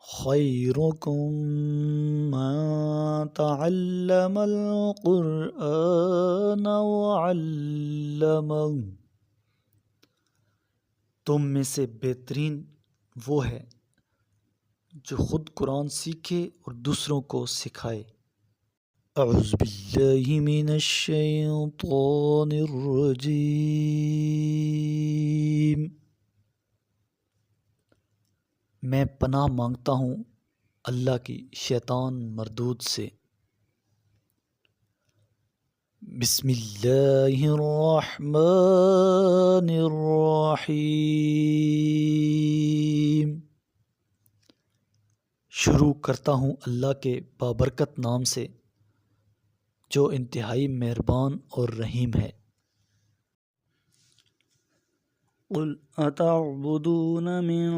خیرکم من تعلم القرآن وعلمہ، تم میں سے بہترین وہ ہے جو خود قرآن سیکھے اور دوسروں کو سکھائے۔ اعوذ باللہ من الشیطان الرجیم، میں پناہ مانگتا ہوں اللہ کی شیطان مردود سے۔ بسم اللہ الرحمن الرحیم، شروع کرتا ہوں اللہ کے بابرکت نام سے جو انتہائی مہربان اور رحیم ہے۔ قل اتعبدون من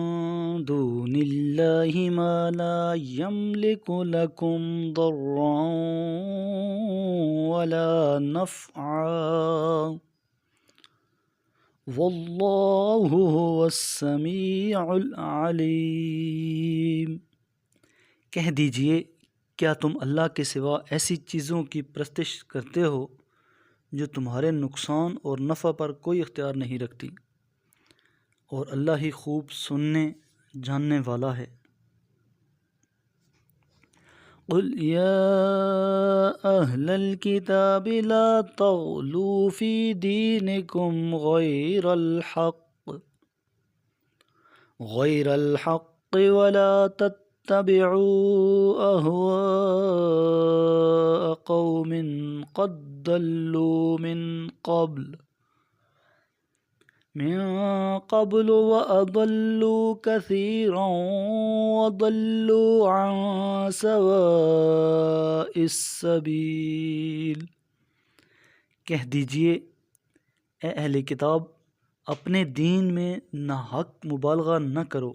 دون اللہ ما لا یملک لکم ضرا ولا نفعا واللہ هو السمیع العلیم، کہہ دیجئے کیا تم اللہ کے سوا ایسی چیزوں کی پرستش کرتے ہو جو تمہارے نقصان اور نفع پر کوئی اختیار نہیں رکھتی، اور اللہ ہی خوب سننے جاننے والا ہے۔ قل یا اہل الکتاب لا تغلوا فی دینکم غیر الحق ولا تتبعوا اہواء قوم قد ضلوا من قبل وأضلوا كثيرا وضلوا عن سواء السبيل، کہہ دیجئے اے اہل کتاب اپنے دین میں ناحق مبالغہ نہ کرو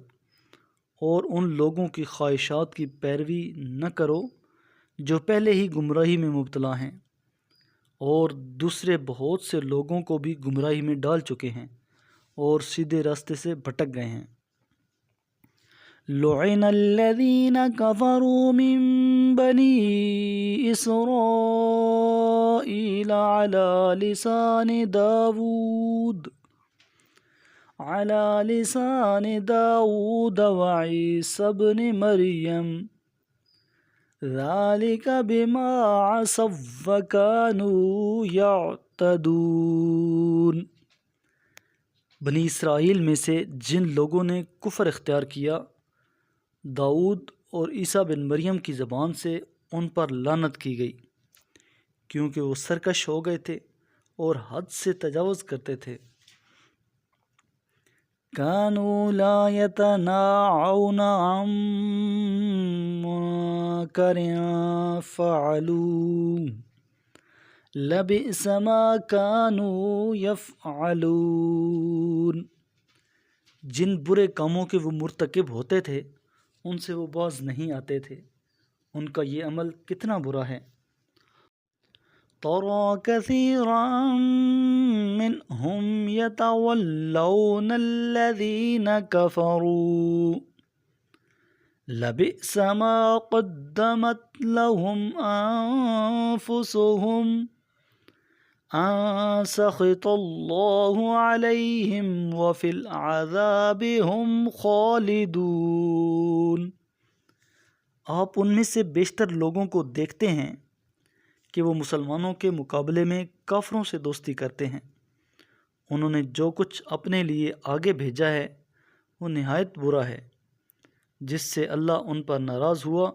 اور ان لوگوں کی خواہشات کی پیروی نہ کرو جو پہلے ہی گمراہی میں مبتلا ہیں اور دوسرے بہت سے لوگوں کو بھی گمراہی میں ڈال چکے ہیں اور سیدھے راستے سے بھٹک گئے ہیں۔ لعن الذین کفروا من بنی اسرائیل على لسان داود وعیسی ابن مریم ذلك بما عصوا وكانوا يعتدون، بنی اسرائیل میں سے جن لوگوں نے کفر اختیار کیا داؤد اور عیسیٰ بن مریم کی زبان سے ان پر لعنت کی گئی، کیونکہ وہ سرکش ہو گئے تھے اور حد سے تجاوز کرتے تھے۔ كانوا لا يتناهون عن منكر فعلوه لبئس ما كانوا يفعلون، جن برے کاموں کے وہ مرتکب ہوتے تھے ان سے وہ باز نہیں آتے تھے، ان کا یہ عمل کتنا برا ہے۔ ترى كثيرا منهم يتولون الذين كفروا لبئس ما قدمت لهم أنفسهم أن سخط الله عليهم وفي العذاب هم خالدون، آپ ان میں سے بیشتر لوگوں کو دیکھتے ہیں کہ وہ مسلمانوں کے مقابلے میں کافروں سے دوستی کرتے ہیں، انہوں نے جو کچھ اپنے لیے آگے بھیجا ہے وہ نہایت برا ہے، جس سے اللہ ان پر ناراض ہوا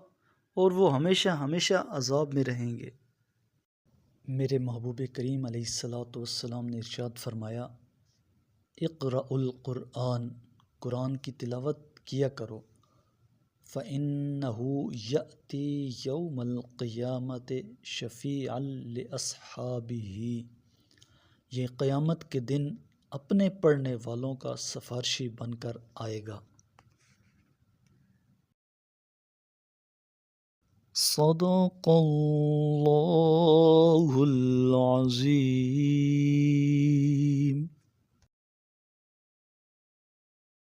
اور وہ ہمیشہ ہمیشہ عذاب میں رہیں گے۔ میرے محبوب کریم علیہ الصلاۃ والسلام نے ارشاد فرمایا، اقرأ القرآن، قرآن کی تلاوت کیا کرو، فَإِنَّهُ يَأْتِي يَوْمَ الْقِيَامَةِ شَفِيعًا لِأَصْحَابِهِ، یہ قیامت کے دن اپنے پڑھنے والوں کا سفارشی بن کر آئے گا۔ صدق اللہ العظیم۔